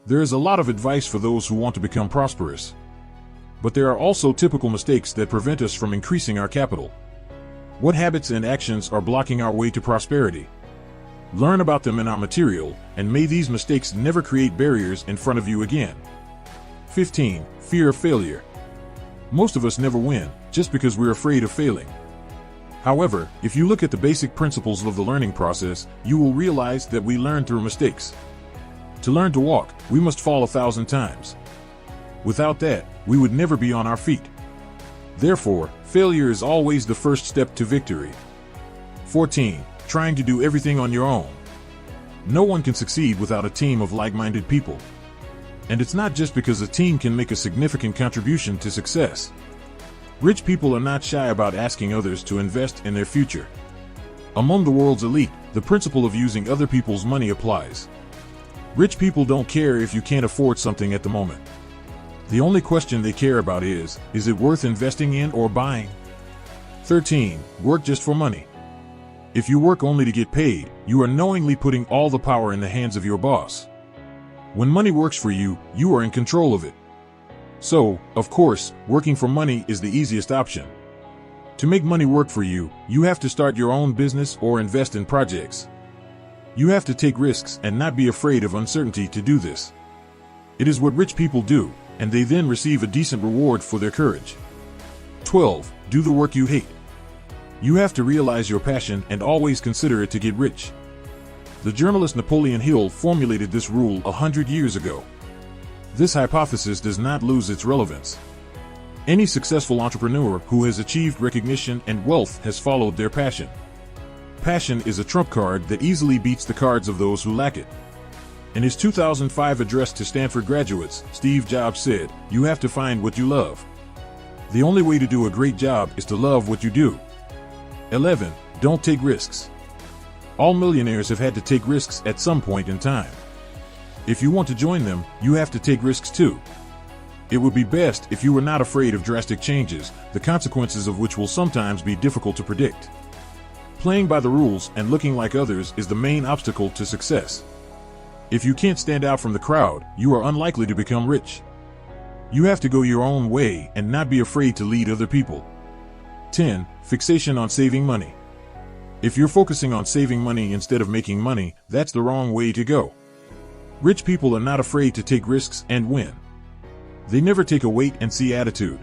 There is a lot of advice for those who want to become prosperous. But there are also typical mistakes that prevent us from increasing our capital. What habits and actions are blocking our way to prosperity? Learn about them in our material, and may these mistakes never create barriers in front of you again. 15. Fear of failure. Most of us never win, just because we're afraid of failing. However, if you look at the basic principles of the learning process, you will realize that we learn through mistakes. To learn to walk, we must fall 1,000 times. Without that, we would never be on our feet. Therefore, failure is always the first step to victory. 14. Trying to do everything on your own. No one can succeed without a team of like-minded people. And it's not just because a team can make a significant contribution to success. Rich people are not shy about asking others to invest in their future. Among the world's elite, the principle of using other people's money applies. Rich people don't care if you can't afford something at the moment. The only question they care about is it worth investing in or buying? 13. Work just for money. If you work only to get paid, you are knowingly putting all the power in the hands of your boss. When money works for you, you are in control of it. So, of course, working for money is the easiest option. To make money work for you, you have to start your own business or invest in projects. You have to take risks and not be afraid of uncertainty to do this. It is what rich people do, and they then receive a decent reward for their courage. 12. Do the work you hate. You have to realize your passion and always consider it to get rich. The journalist Napoleon Hill formulated this rule 100 years ago. This hypothesis does not lose its relevance. Any successful entrepreneur who has achieved recognition and wealth has followed their passion. Passion is a trump card that easily beats the cards of those who lack it. In his 2005 address to Stanford graduates, Steve Jobs said, "You have to find what you love. The only way to do a great job is to love what you do." 11. Don't take risks. All millionaires have had to take risks at some point in time. If you want to join them, you have to take risks too. It would be best if you were not afraid of drastic changes, the consequences of which will sometimes be difficult to predict. Playing by the rules and looking like others is the main obstacle to success. If you can't stand out from the crowd, you are unlikely to become rich. You have to go your own way and not be afraid to lead other people. 10. Fixation on saving money. If you're focusing on saving money instead of making money, that's the wrong way to go. Rich people are not afraid to take risks and win. They never take a wait-and-see attitude.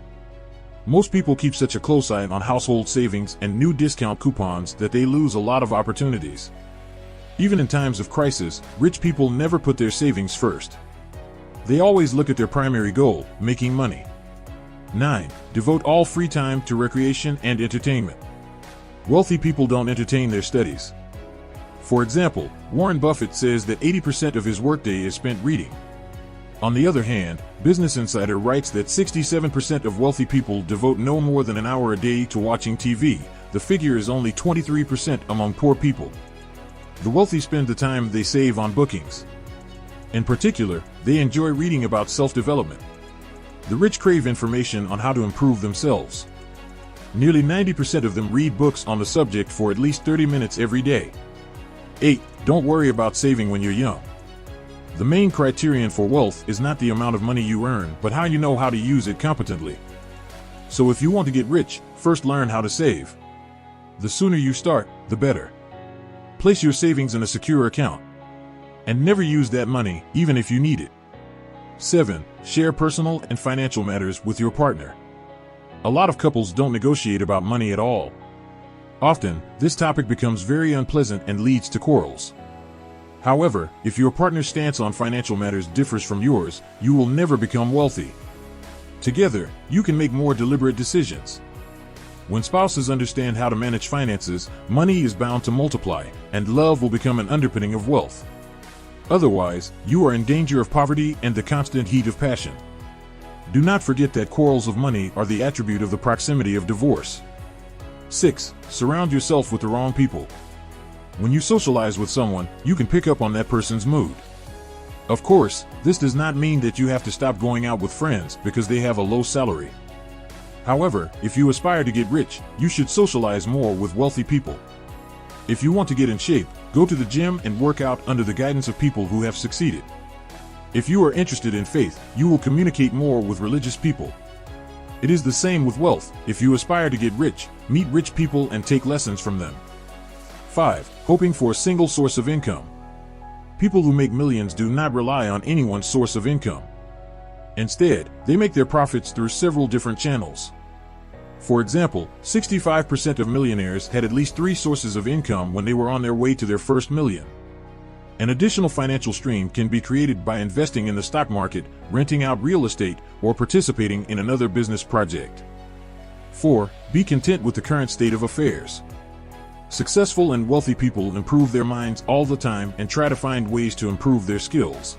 Most people keep such a close eye on household savings and new discount coupons that they lose a lot of opportunities. Even in times of crisis, rich people never put their savings first. They always look at their primary goal, making money. 9. Devote all free time to recreation and entertainment. Wealthy people don't entertain their studies. For example, Warren Buffett says that 80% of his workday is spent reading. On the other hand, Business Insider writes that 67% of wealthy people devote no more than an hour a day to watching TV. The figure is only 23% among poor people. The wealthy spend the time they save on bookings. In particular, they enjoy reading about self-development. The rich crave information on how to improve themselves. Nearly 90% of them read books on the subject for at least 30 minutes every day. 8. Don't worry about saving when you're young. The main criterion for wealth is not the amount of money you earn, but how you know how to use it competently. So if you want to get rich, first learn how to save. The sooner you start, the better. Place your savings in a secure account. And never use that money, even if you need it. 7. Share personal and financial matters with your partner. A lot of couples don't negotiate about money at all. Often, this topic becomes very unpleasant and leads to quarrels. However, if your partner's stance on financial matters differs from yours, you will never become wealthy. Together, you can make more deliberate decisions. When spouses understand how to manage finances, money is bound to multiply, and love will become an underpinning of wealth. Otherwise, you are in danger of poverty and the constant heat of passion. Do not forget that quarrels of money are the attribute of the proximity of divorce. 6. Surround yourself with the wrong people. When you socialize with someone, you can pick up on that person's mood. Of course, this does not mean that you have to stop going out with friends because they have a low salary. However, if you aspire to get rich, you should socialize more with wealthy people. If you want to get in shape, go to the gym and work out under the guidance of people who have succeeded. If you are interested in faith, you will communicate more with religious people. It is the same with wealth. If you aspire to get rich, meet rich people and take lessons from them. 5. Hoping for a single source of income. People who make millions do not rely on any one source of income. Instead, they make their profits through several different channels. For example, 65% of millionaires had at least 3 sources of income when they were on their way to their first million. An additional financial stream can be created by investing in the stock market, renting out real estate, or participating in another business project. 4. Be content with the current state of affairs. Successful and wealthy people improve their minds all the time and try to find ways to improve their skills.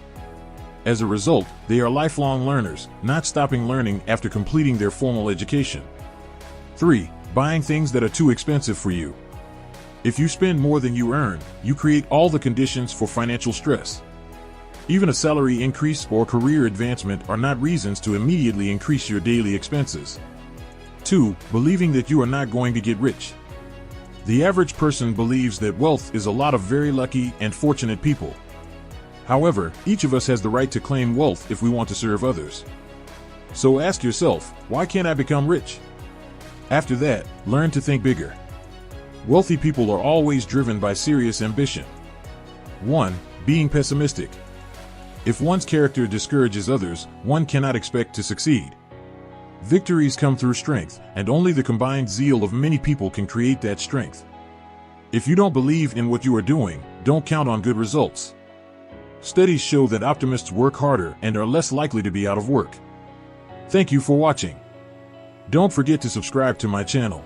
As a result, they are lifelong learners, not stopping learning after completing their formal education. 3. Buying things that are too expensive for you. If you spend more than you earn, you create all the conditions for financial stress. Even a salary increase or career advancement are not reasons to immediately increase your daily expenses. 2. Believing that you are not going to get rich. The average person believes that wealth is a lot of very lucky and fortunate people. However, each of us has the right to claim wealth if we want to serve others. So ask yourself, why can't I become rich? After that, learn to think bigger. Wealthy people are always driven by serious ambition. 1. Being pessimistic. If one's character discourages others, one cannot expect to succeed. Victories come through strength, and only the combined zeal of many people can create that strength. If you don't believe in what you are doing, don't count on good results. Studies show that optimists work harder and are less likely to be out of work. Thank you for watching. Don't forget to subscribe to my channel.